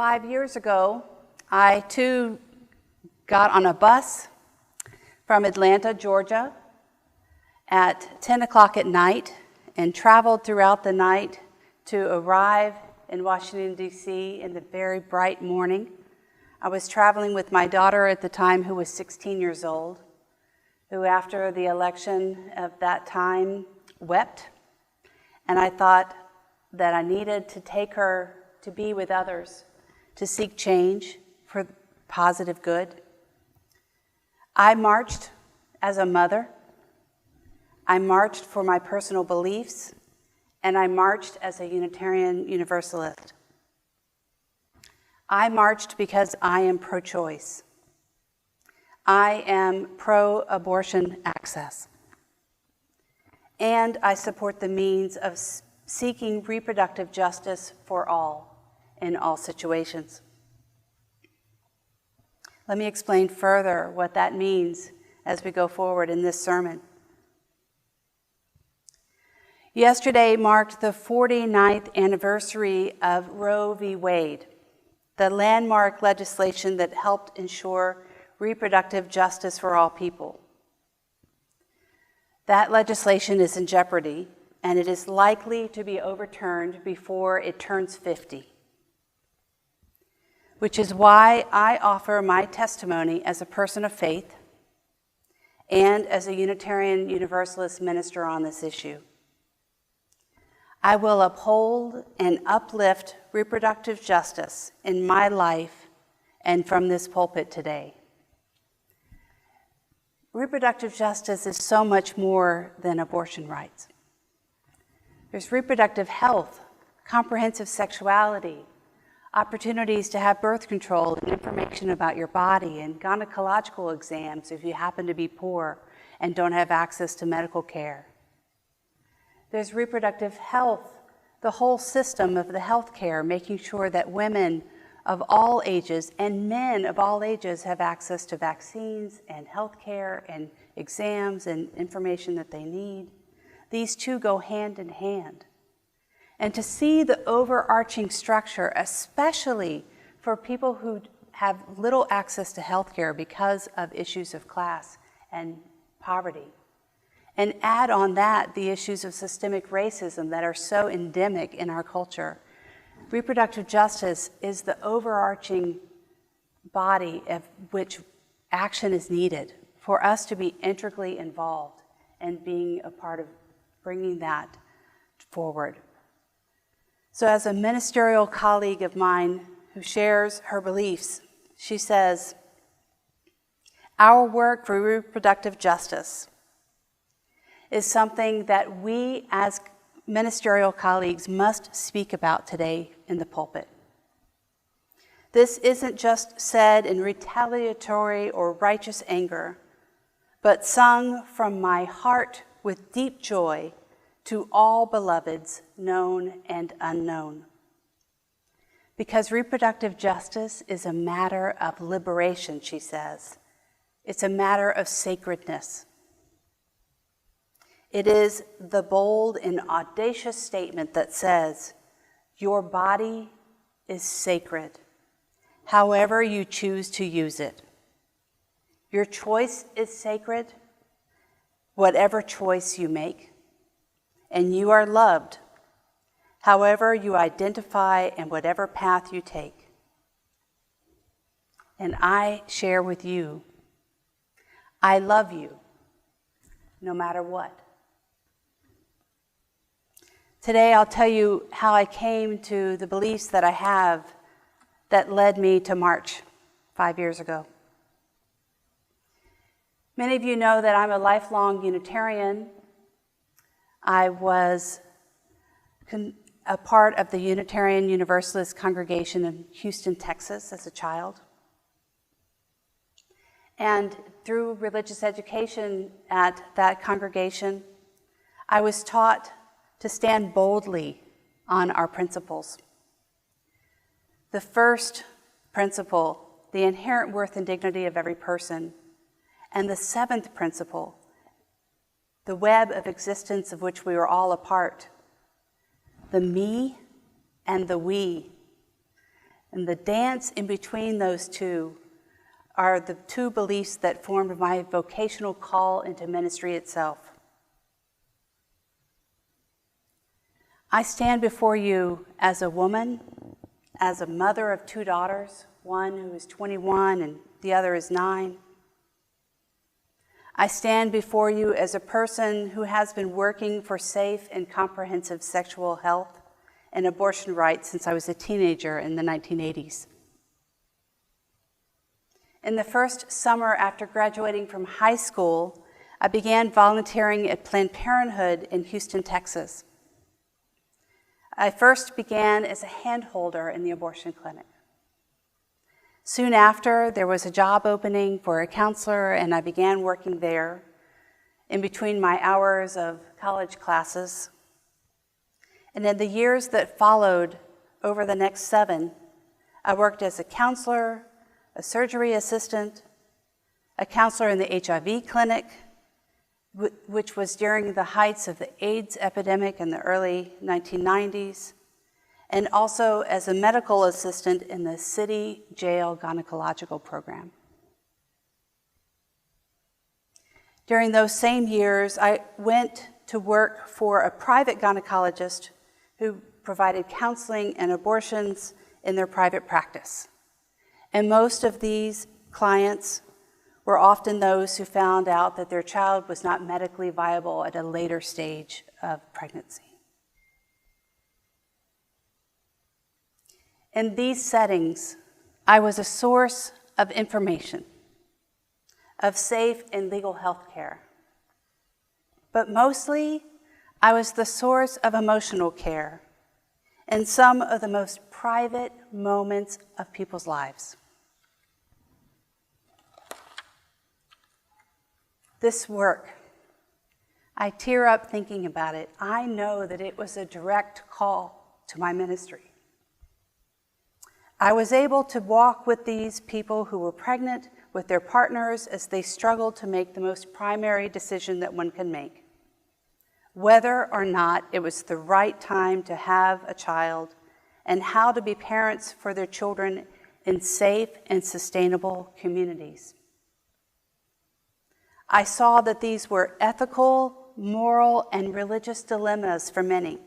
5 years ago, I too got on a bus from Atlanta, Georgia at 10 o'clock at night and traveled throughout the night to arrive in Washington, D.C. in the very bright morning. I was traveling with my daughter at the time, who was 16 years old, who after the election of that time wept. And I thought that I needed to take her to be with others, to seek change for positive good. I marched as a mother. I marched for my personal beliefs, and I marched as a Unitarian Universalist. I marched because I am pro-choice. I am pro-abortion access. And I support the means of seeking reproductive justice for all in all situations. Let me explain further what that means as we go forward in this sermon. Yesterday marked the 49th anniversary of Roe v. Wade, the landmark legislation that helped ensure reproductive justice for all people. That legislation is in jeopardy, and it is likely to be overturned before it turns 50, which is why I offer my testimony as a person of faith and as a Unitarian Universalist minister on this issue. I will uphold and uplift reproductive justice in my life and from this pulpit today. Reproductive justice is so much more than abortion rights. There's reproductive health, comprehensive sexuality, opportunities to have birth control and information about your body, and gynecological exams if you happen to be poor and don't have access to medical care. There's reproductive health, the whole system of the health care, making sure that women of all ages and men of all ages have access to vaccines and health care and exams and information that they need. These two go hand in hand. And to see the overarching structure, especially for people who have little access to health care because of issues of class and poverty, and add on that the issues of systemic racism that are so endemic in our culture. Reproductive justice is the overarching body of which action is needed for us to be integrally involved and being a part of bringing that forward. So as a ministerial colleague of mine who shares her beliefs, she says, "Our work for reproductive justice is something that we as ministerial colleagues must speak about today in the pulpit. This isn't just said in retaliatory or righteous anger, but sung from my heart with deep joy to all beloveds, known and unknown. Because reproductive justice is a matter of liberation," she says. It's a matter of sacredness. It is the bold and audacious statement that says, your body is sacred, however you choose to use it. Your choice is sacred, whatever choice you make. And you are loved, however you identify and whatever path you take. And I share with you, I love you, no matter what. Today I'll tell you how I came to the beliefs that I have that led me to March 5 years ago. Many of you know that I'm a lifelong Unitarian. I was a part of the Unitarian Universalist congregation in Houston, Texas as a child. And through religious education at that congregation, I was taught to stand boldly on our principles. The first principle, the inherent worth and dignity of every person, and the seventh principle, the web of existence of which we are all a part, the me and the we. And the dance in between those two are the two beliefs that formed my vocational call into ministry itself. I stand before you as a woman, as a mother of two daughters, one who is 21 and the other is 9. I stand before you as a person who has been working for safe and comprehensive sexual health and abortion rights since I was a teenager in the 1980s. In the first summer after graduating from high school, I began volunteering at Planned Parenthood in Houston, Texas. I first began as a handholder in the abortion clinic. Soon after, there was a job opening for a counselor, and I began working there in between my hours of college classes. And in the years that followed, over the next 7, I worked as a counselor, a surgery assistant, a counselor in the HIV clinic, which was during the heights of the AIDS epidemic in the early 1990s, and also as a medical assistant in the city jail gynecological program. During those same years, I went to work for a private gynecologist who provided counseling and abortions in their private practice. And most of these clients were often those who found out that their child was not medically viable at a later stage of pregnancy. In these settings, I was a source of information, of safe and legal health care. But mostly, I was the source of emotional care in some of the most private moments of people's lives. This work, I tear up thinking about it. I know that it was a direct call to my ministry. I was able to walk with these people who were pregnant with their partners as they struggled to make the most primary decision that one can make, whether or not it was the right time to have a child and how to be parents for their children in safe and sustainable communities. I saw that these were ethical, moral, and religious dilemmas for many.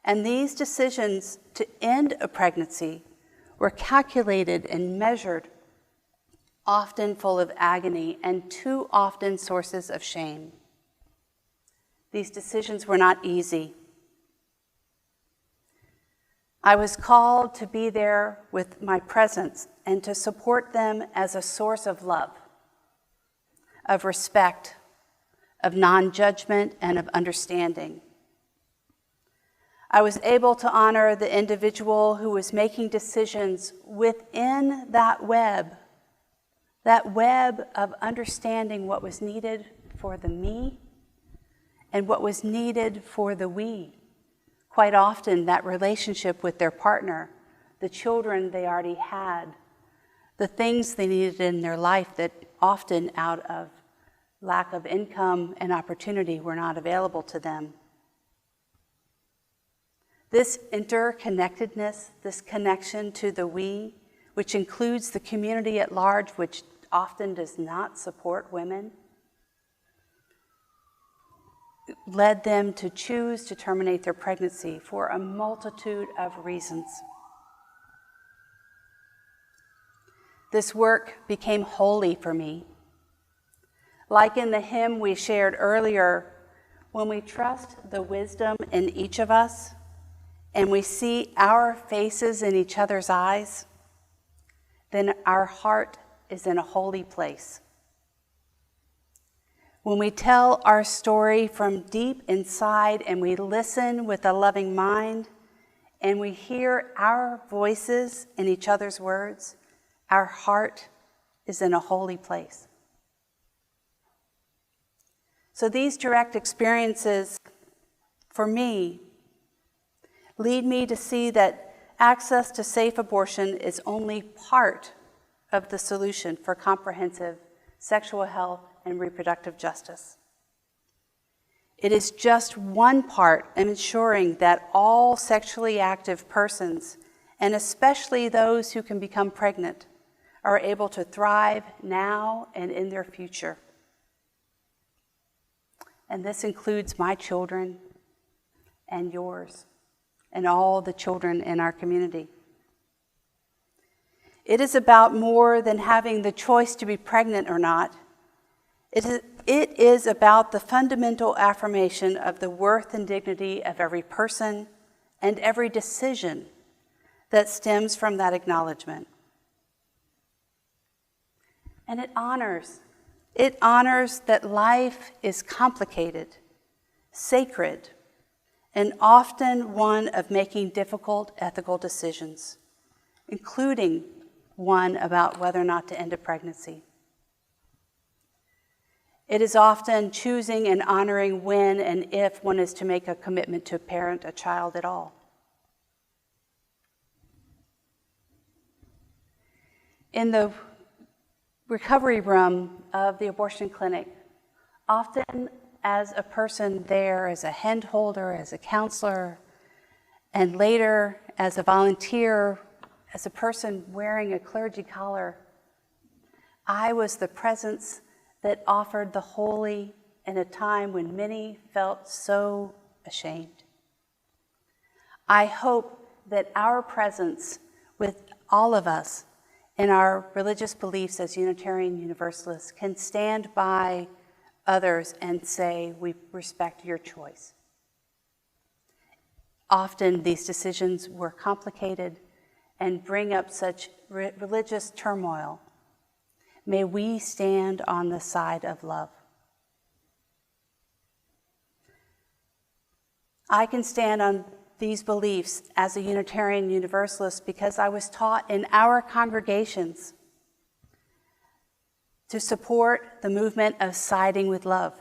And these decisions to end a pregnancy were calculated and measured, often full of agony and too often sources of shame. These decisions were not easy. I was called to be there with my presence and to support them as a source of love, of respect, of non-judgment, and of understanding. I was able to honor the individual who was making decisions within that web of understanding what was needed for the me and what was needed for the we. Quite often, that relationship with their partner, the children they already had, the things they needed in their life that often out of lack of income and opportunity were not available to them. This interconnectedness, this connection to the we, which includes the community at large, which often does not support women, led them to choose to terminate their pregnancy for a multitude of reasons. This work became holy for me. Like in the hymn we shared earlier, when we trust the wisdom in each of us and we see our faces in each other's eyes, then our heart is in a holy place. When we tell our story from deep inside and we listen with a loving mind and we hear our voices in each other's words, our heart is in a holy place. So these direct experiences, for me, lead me to see that access to safe abortion is only part of the solution for comprehensive sexual health and reproductive justice. It is just one part in ensuring that all sexually active persons and especially those who can become pregnant, are able to thrive now and in their future. And this includes my children and yours and all the children in our community. It is about more than having the choice to be pregnant or not. It is about the fundamental affirmation of the worth and dignity of every person and every decision that stems from that acknowledgement. And it honors that life is complicated, sacred, and often one of making difficult ethical decisions, including one about whether or not to end a pregnancy. It is often choosing and honoring when and if one is to make a commitment to parent a child at all. In the recovery room of the abortion clinic, often as a person there, as a hand holder, as a counselor, and later as a volunteer, as a person wearing a clergy collar, I was the presence that offered the holy in a time when many felt so ashamed. I hope that our presence with all of us in our religious beliefs as Unitarian Universalists can stand by others and say, we respect your choice. Often these decisions were complicated and bring up such religious turmoil. May we stand on the side of love. I can stand on these beliefs as a Unitarian Universalist because I was taught in our congregations to support the movement of siding with love.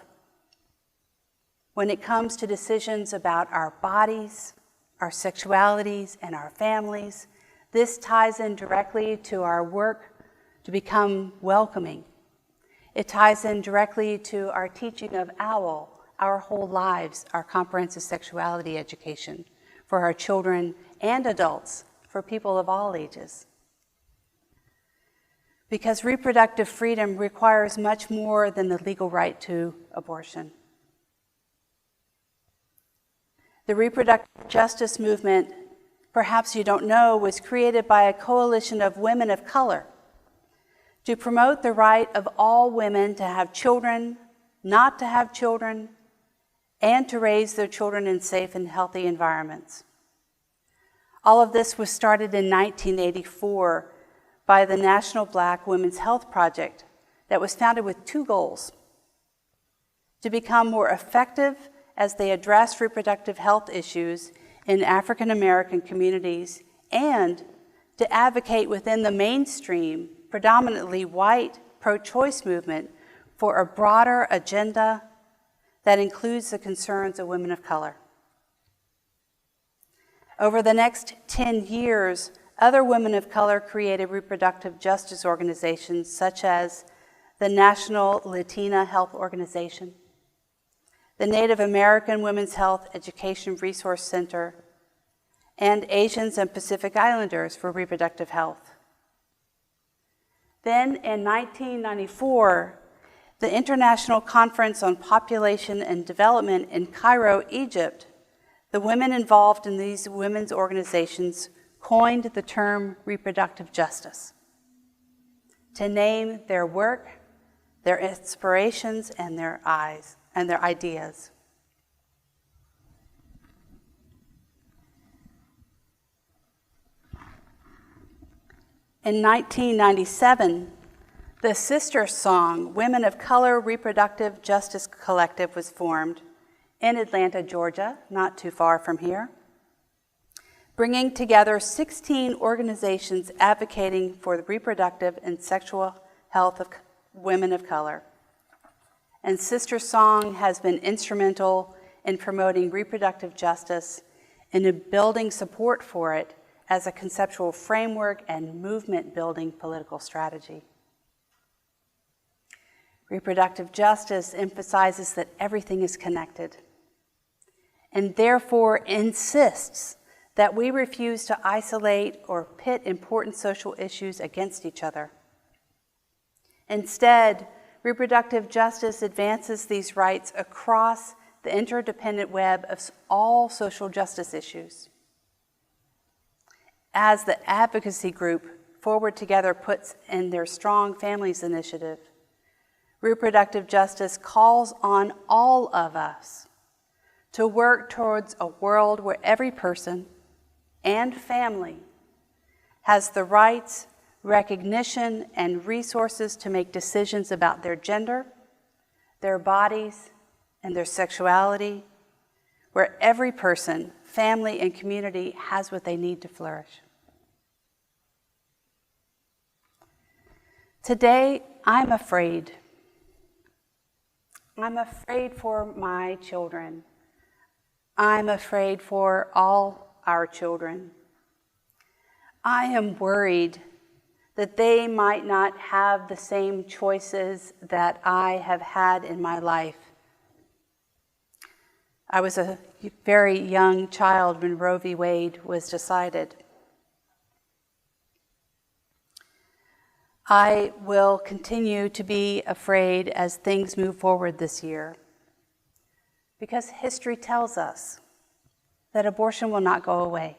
When it comes to decisions about our bodies, our sexualities, and our families, this ties in directly to our work to become welcoming. It ties in directly to our teaching of OWL, Our Whole Lives, our comprehensive sexuality education for our children and adults, for people of all ages. Because reproductive freedom requires much more than the legal right to abortion. The reproductive justice movement, perhaps you don't know, was created by a coalition of women of color to promote the right of all women to have children, not to have children, and to raise their children in safe and healthy environments. All of this was started in 1984 by the National Black Women's Health Project that was founded with two goals: to become more effective as they address reproductive health issues in African American communities, and to advocate within the mainstream, predominantly white pro-choice movement for a broader agenda that includes the concerns of women of color. Over the next 10 years, other women of color created reproductive justice organizations such as the National Latina Health Organization, the Native American Women's Health Education Resource Center, and Asians and Pacific Islanders for Reproductive Health. Then in 1994, the International Conference on Population and Development in Cairo, Egypt, the women involved in these women's organizations coined the term reproductive justice to name their work, their inspirations, and their ideas. In 1997, the sister song Women of Color Reproductive Justice Collective was formed in Atlanta, Georgia, not too far from here, bringing together 16 organizations advocating for the reproductive and sexual health of women of color. And Sister Song has been instrumental in promoting reproductive justice and in building support for it as a conceptual framework and movement-building political strategy. Reproductive justice emphasizes that everything is connected, and therefore insists that we refuse to isolate or pit important social issues against each other. Instead, reproductive justice advances these rights across the interdependent web of all social justice issues. As the advocacy group Forward Together puts in their Strong Families initiative, reproductive justice calls on all of us to work towards a world where every person and family has the rights, recognition, and resources to make decisions about their gender, their bodies, and their sexuality, where every person, family, and community has what they need to flourish. Today, I'm afraid. I'm afraid for my children. I'm afraid for all our children. I am worried that they might not have the same choices that I have had in my life. I was a very young child when Roe v. Wade was decided. I will continue to be afraid as things move forward this year, because history tells us that abortion will not go away.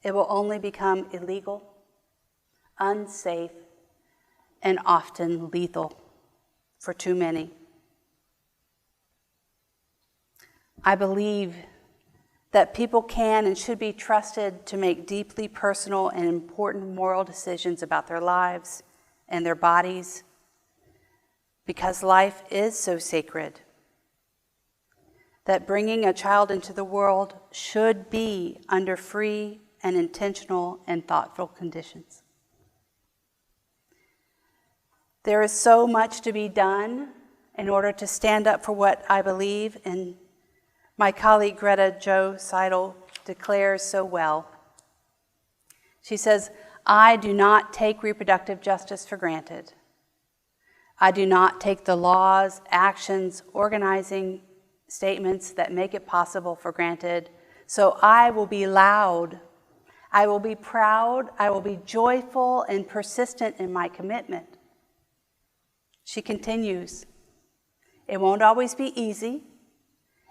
It will only become illegal, unsafe, and often lethal for too many. I believe that people can and should be trusted to make deeply personal and important moral decisions about their lives and their bodies, because life is so sacred that bringing a child into the world should be under free and intentional and thoughtful conditions. There is so much to be done in order to stand up for what I believe, and my colleague Greta Jo Seidel declares so well. She says, "I do not take reproductive justice for granted. I do not take the laws, actions, organizing statements that make it possible for granted. So I will be loud. I will be proud. I will be joyful and persistent in my commitment." She continues, "It won't always be easy,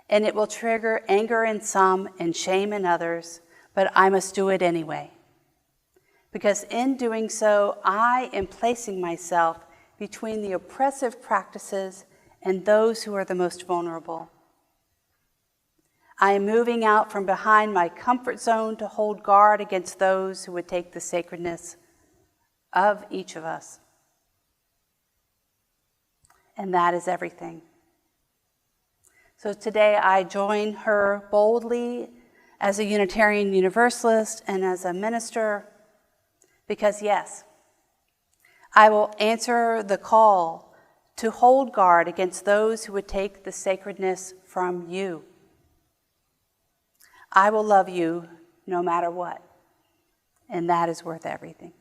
and it will trigger anger in some and shame in others, but I must do it anyway. Because in doing so, I am placing myself between the oppressive practices and those who are the most vulnerable. I am moving out from behind my comfort zone to hold guard against those who would take the sacredness of each of us. And that is everything." So today I join her boldly as a Unitarian Universalist and as a minister, because yes, I will answer the call to hold guard against those who would take the sacredness from you. I will love you no matter what, and that is worth everything.